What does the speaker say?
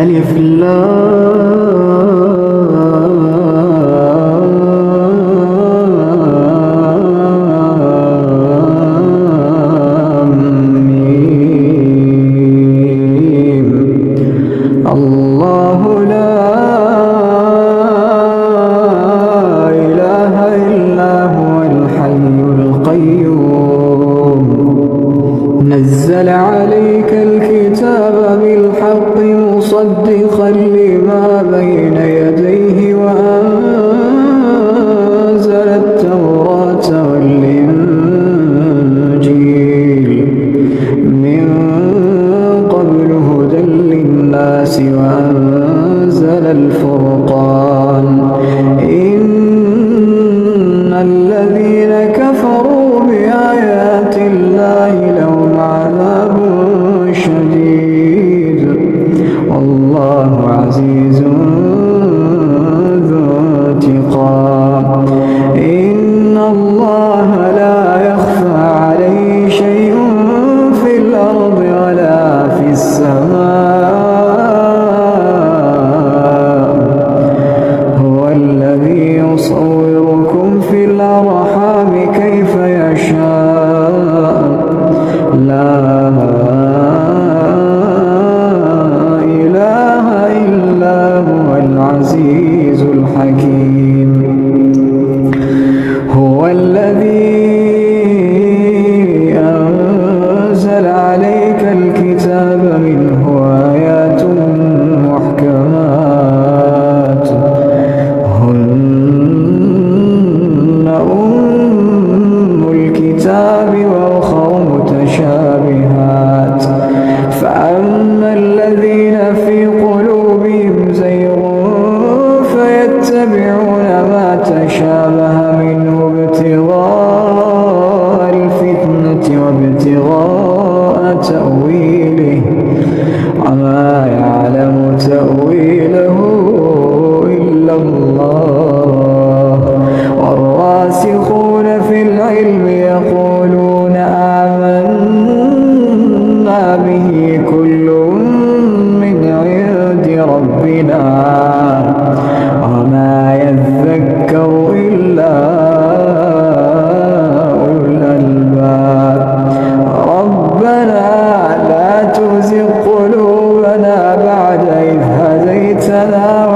ألف لام ميم. الله لا إله إلا هو الحي القيوم نزل عليك الكتاب بالحق مصدقا لما بين يديه وأنزل التوراة والإنجيل من قبل هدى للناس وأنزل الفرقان إن الذين كفروا بآيات الله لهم عذاب شديد والله عزيز ذو انتقام إن الله لا يخفى عليه شيء في الأرض ولا في السماء هو الذي يصوركم في الأرحام كيف يشاء لا إله إلا هو العزيز الحكيم هو الذي أنزل عليك الكتاب منه آيات محكمات هن أم الكتاب وأخر متشابهات فأما الذين في قلوبهم زيغ فيتبعون ما تشابه منه ابتغاء الفتنة وابتغاء تأويله وما يعلم تأويله إلا الله والراسخون في العلم يقولون آمنا به كل من عند ربنا وما يذكر إلا أولو الألباب ربنا لا تزغ قلوبنا بعد إذ هديتنا